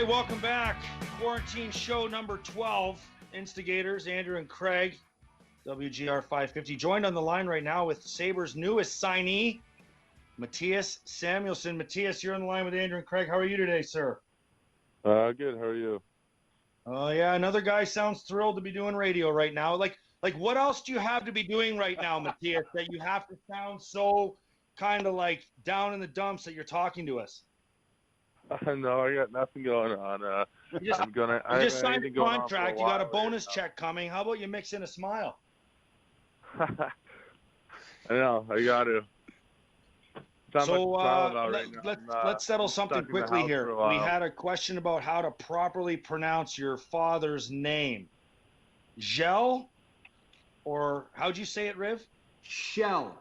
welcome back. Quarantine show number 12. Instigators, Andrew and Craig, WGR 550. Joined on the line right now with Sabres' newest signee, Mattias Samuelsson. Mattias, you're on the line with Andrew and Craig. How are you today, sir? Good. How are you? Oh, yeah. Another guy sounds thrilled to be doing radio right now. Like what else do you have to be doing right now, Mattias, that you have to sound so kind of like down in the dumps that you're talking to us? No, I got nothing going on. You just signed a contract. You got a bonus check coming. How about you mix in a smile? I know. I got to. So let's settle something quickly here. We had a question about how to properly pronounce your father's name. Kjell, or how'd you say it, Riv? Kjell.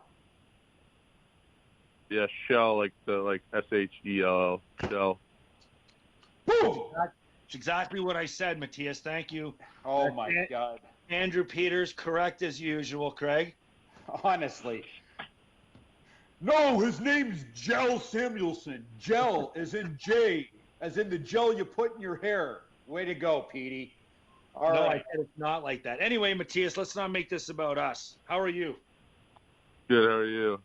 Yeah, Kjell, like Shell. Kjell. Boom! That's exactly what I said, Mattias. Thank you. Oh my God. Andrew Peters, correct as usual, Craig. Honestly. No, his name's Kjell Samuelsson. Gel as in J, as in the gel you put in your hair. Way to go, Petey. All right. I said it's not like that. Anyway, Mattias, let's not make this about us. How are you? Good. How are you?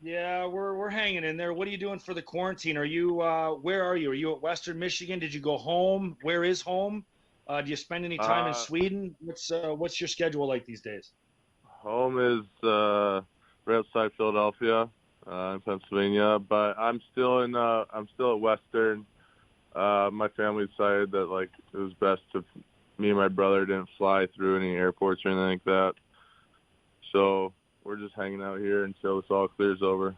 Yeah, we're hanging in there. What are you doing for the quarantine? Are you where are you? Are you at Western Michigan? Did you go home? Where is home? Do you spend any time in Sweden? What's your schedule like these days? Home is right outside Philadelphia, in Pennsylvania, but I'm still at Western. My family decided that it was best if me and my brother didn't fly through any airports or anything like that. So we're just hanging out here until this all clears over.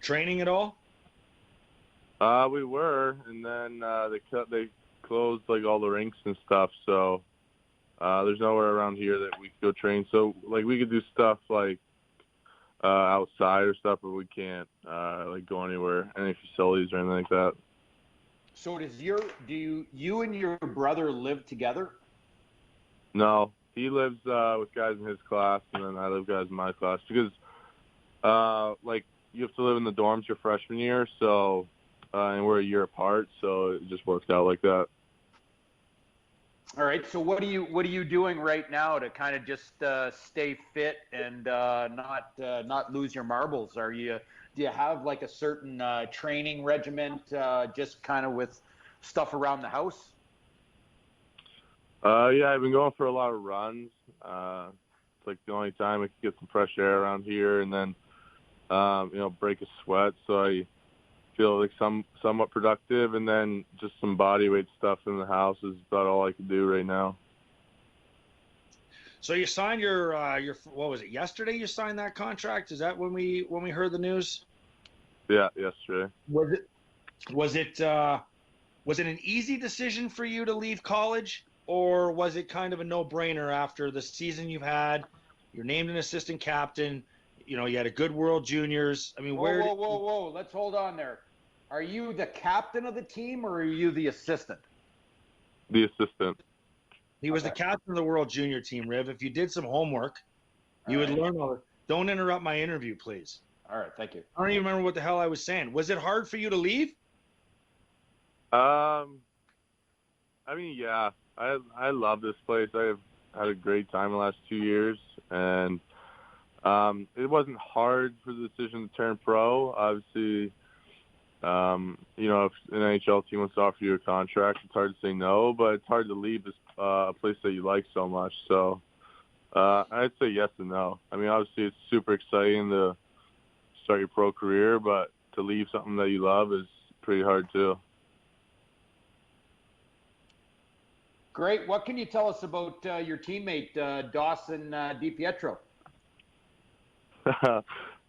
Training at all? We were, and then they closed all the rinks and stuff. So there's nowhere around here that we could go train. So we could do stuff outside or stuff, but we can't go anywhere, any facilities or anything like that. So do you and your brother live together? No, he lives with guys in his class, and then I live with guys in my class because you have to live in the dorms your freshman year, so and we're a year apart, so it just worked out like that. All right. So what are you doing right now to kind of just stay fit and not lose your marbles? Do you have a certain training regiment just kind of with stuff around the house? Yeah, I've been going for a lot of runs. It's the only time I can get some fresh air around here, and then break a sweat, so I feel somewhat productive, and then just some body weight stuff in the house is about all I can do right now. So you signed your what was it, yesterday you signed that contract? Is that when we heard the news? Yeah, yesterday. Was it an easy decision for you to leave college, or was it kind of a no-brainer after the season you've had? You're named an assistant captain. You had a good World Juniors. I mean, whoa. Let's hold on there. Are you the captain of the team, or are you the assistant? The assistant. He was the captain of the World Junior team, Riv. If you did some homework, you would learn all. Don't interrupt my interview, please. All right, thank you. I don't even remember what the hell I was saying. Was it hard for you to leave? I mean, yeah. I love this place. I've had a great time the last 2 years, and it wasn't hard for the decision to turn pro. Obviously, if an NHL team wants to offer you a contract, it's hard to say no, but it's hard to leave this a place that you like so much. So I'd say yes and no. I mean, obviously, it's super exciting to start your pro career, but to leave something that you love is pretty hard too. Great. What can you tell us about your teammate, Dawson DiPietro?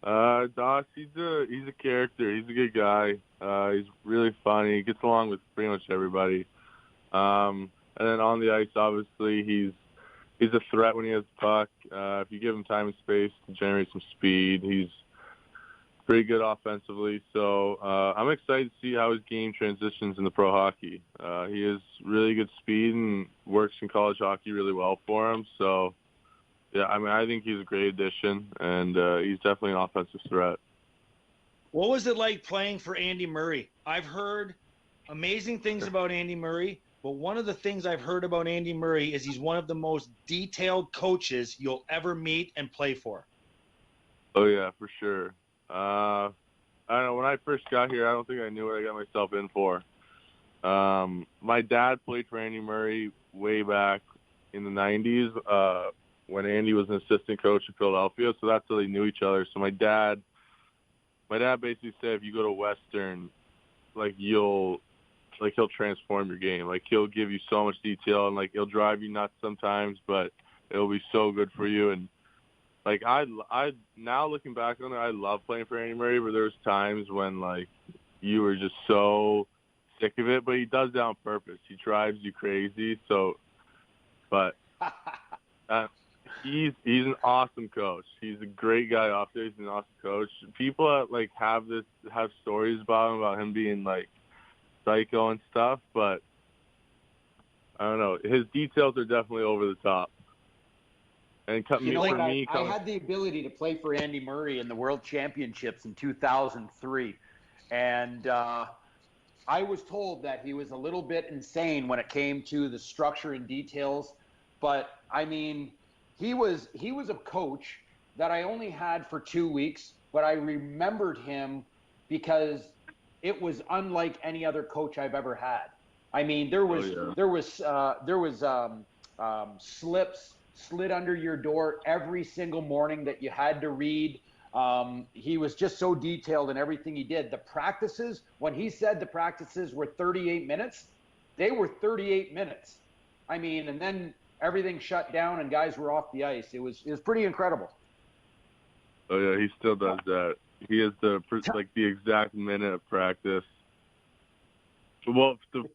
Doss, he's a character. He's a good guy. He's really funny. He gets along with pretty much everybody. And then on the ice, obviously, he's a threat when he has the puck. If you give him time and space to generate some speed, he's pretty good offensively. So I'm excited to see how his game transitions into pro hockey. He has really good speed and works in college hockey really well for him. So, yeah, I mean, I think he's a great addition, and he's definitely an offensive threat. What was it like playing for Andy Murray? I've heard amazing things about Andy Murray, but one of the things I've heard about Andy Murray is he's one of the most detailed coaches you'll ever meet and play for. Oh yeah, for sure. I don't know. When I first got here, I don't think I knew what I got myself in for. My dad played for Andy Murray way back in the 90s when Andy was an assistant coach in Philadelphia, so that's how they knew each other. So my dad basically said if you go to Western, he'll transform your game. Like, he'll give you so much detail, and he'll drive you nuts sometimes, but it'll be so good for you. And I now looking back on it, I love playing for Andy Murray, but there's times when you were just so sick of it. But he does it on purpose. He drives you crazy. So, but he's an awesome coach. He's a great guy off there. He's an awesome coach. People have stories about him being psycho and stuff, but I don't know. His details are definitely over the top. And I had the ability to play for Andy Murray in the World Championships in 2003, and I was told that he was a little bit insane when it came to the structure and details. But I mean, he was a coach that I only had for 2 weeks, but I remembered him because it was unlike any other coach I've ever had. I mean, there was slips slid under your door every single morning that you had to read. He was just so detailed in everything he did. The practices, when he said the practices were 38 minutes, they were 38 minutes. I mean, and then everything shut down and guys were off the ice. It was pretty incredible. Oh yeah, he still does that. He has the exact minute of practice. Well, the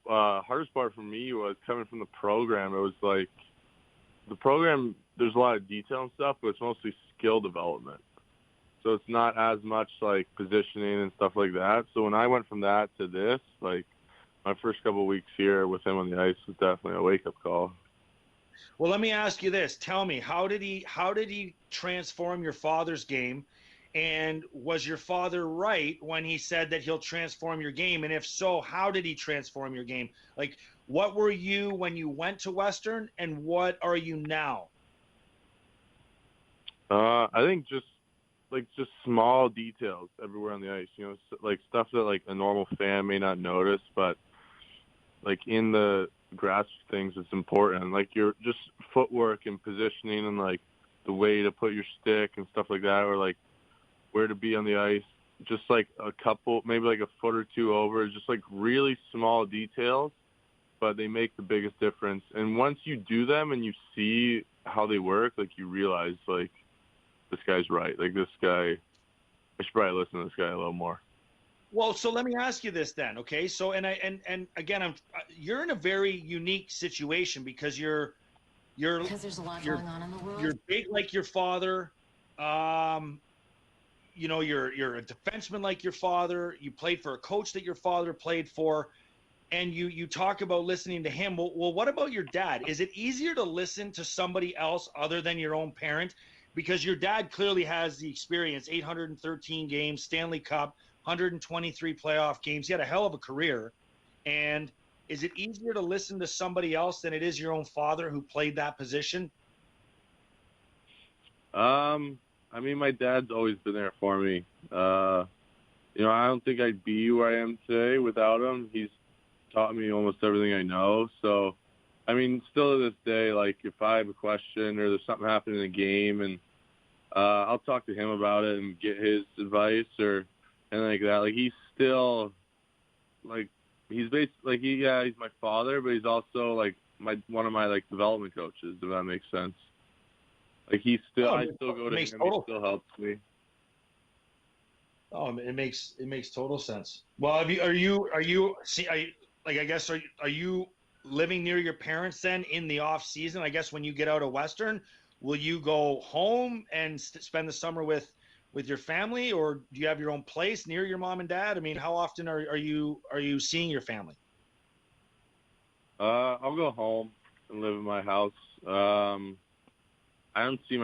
hardest part for me was coming from the program. It was the program, there's a lot of detail and stuff, but it's mostly skill development. So it's not as much positioning and stuff like that. So when I went from that to this, my first couple of weeks here with him on the ice was definitely a wake-up call. Well, let me ask you this. Tell me, how did he transform your father's game? And was your father right when he said that he'll transform your game? And if so, how did he transform your game? What were you when you went to Western, and what are you now? I think just small details everywhere on the ice. Stuff that a normal fan may not notice, but in the grass things, it's important. Your just footwork and positioning and the way to put your stick and stuff like that, or where to be on the ice. Just a couple, maybe a foot or two over, just really small details, but they make the biggest difference. And once you do them and you see how they work, you realize this guy's right. This guy, I should probably listen to this guy a little more. Well, so let me ask you this then, okay? So, and again, you're in a very unique situation because you're because there's a lot going on in the world. You're big like your father. You're a defenseman like your father. You played for a coach that your father played for, and you talk about listening to him. Well, what about your dad? Is it easier to listen to somebody else other than your own parent? Because your dad clearly has the experience, 813 games, Stanley Cup, 123 playoff games. He had a hell of a career. And is it easier to listen to somebody else than it is your own father who played that position? I mean, my dad's always been there for me. I don't think I'd be where I am today without him. He's taught me almost everything I know. So, I mean, still to this day, if I have a question or there's something happening in a game, and I'll talk to him about it and get his advice and that. He's still he's basically he's my father, but he's also one of my development coaches, if that makes sense. I still go to him. He still helps me. Oh, it makes total sense. Well, are you living near your parents then in the off season? I guess when you get out of Western, will you go home and spend the summer with your family, or do you have your own place near your mom and dad? I mean, how often are you seeing your family? I'll go home and live in my house. I haven't seen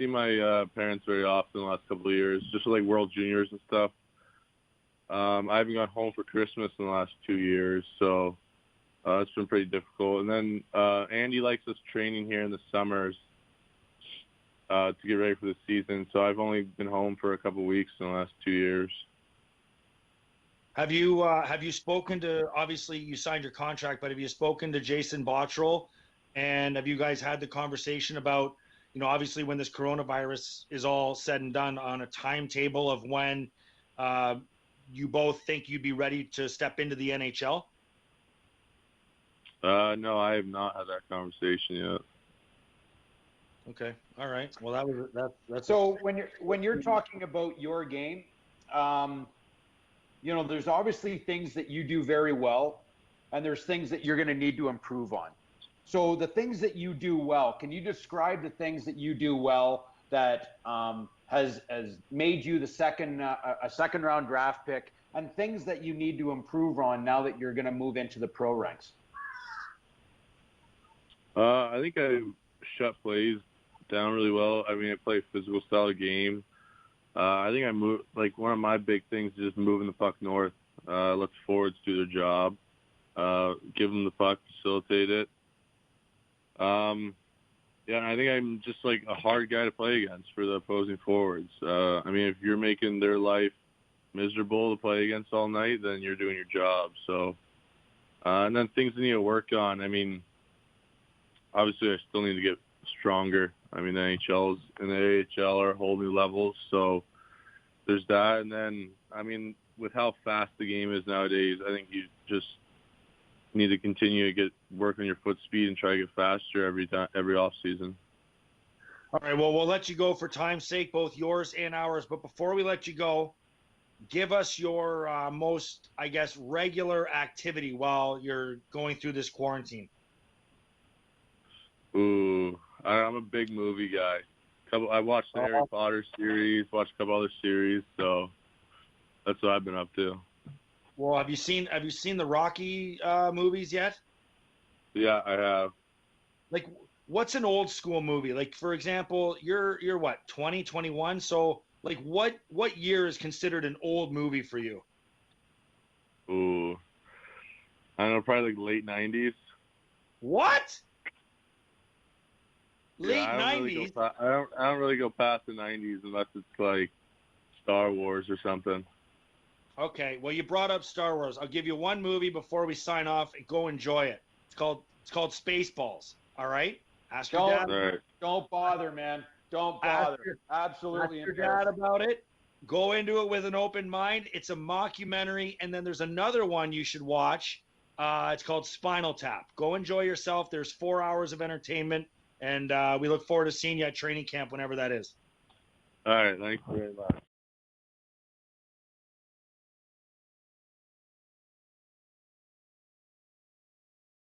my parents very often the last couple of years, just World Juniors and stuff. I haven't gone home for Christmas in the last 2 years, so it's been pretty difficult. And then Andy likes us training here in the summers to get ready for the season. So I've only been home for a couple of weeks in the last 2 years. Have you spoken to, obviously you signed your contract, but have you spoken to Jason Bottrell, and have you guys had the conversation about, obviously when this coronavirus is all said and done, on a timetable of when you both think you'd be ready to step into the NHL? No, I have not had that conversation yet. Okay. All right. Well, that's so when you're talking about your game, there's obviously things that you do very well, and there's things that you're going to need to improve on. So the things that you do well, can you describe the things that you do well that has made you a second round draft pick, and things that you need to improve on now that you're going to move into the pro ranks? I think I shut plays down really well. I mean, I play a physical style of game. I think I move, like, one of my big things is just moving the puck north. Let the forwards do their job. Give them the puck, facilitate it. Yeah, I think I'm just like a hard guy to play against for the opposing forwards. I mean, if you're making their life miserable to play against all night, then you're doing your job. So, and then things I need to work on. I mean, obviously I still need to get stronger. I mean, the NHLs and the AHL are whole new levels. So there's that. And then, I mean, with how fast the game is nowadays, I think you just need to continue to work on your foot speed and try to get faster every off season. All right. Well, we'll let you go for time's sake, both yours and ours. But before we let you go, give us your most, I guess, regular activity while you're going through this quarantine. Ooh, I'm a big movie guy. I watched the Harry Potter series, watched a couple other series, so that's what I've been up to. Well, have you seen the Rocky movies yet? Yeah, I have. Like, what's an old school movie? Like, for example, you're what, 20, 21? So, like, what year is considered an old movie for you? Ooh, I don't know, probably like late 90s. What? Late Yeah, 90s? I don't really go past the 90s unless it's like Star Wars or something. Okay, well, you brought up Star Wars. I'll give you one movie before we sign off and go enjoy it. It's called Spaceballs. All right? Ask your dad. Don't bother, man. Don't bother. Absolutely ask your dad about it. Go into it with an open mind. It's a mockumentary, and then there's another one you should watch. It's called Spinal Tap. Go enjoy yourself. There's 4 hours of entertainment, and we look forward to seeing you at training camp whenever that is. All right, thanks very much.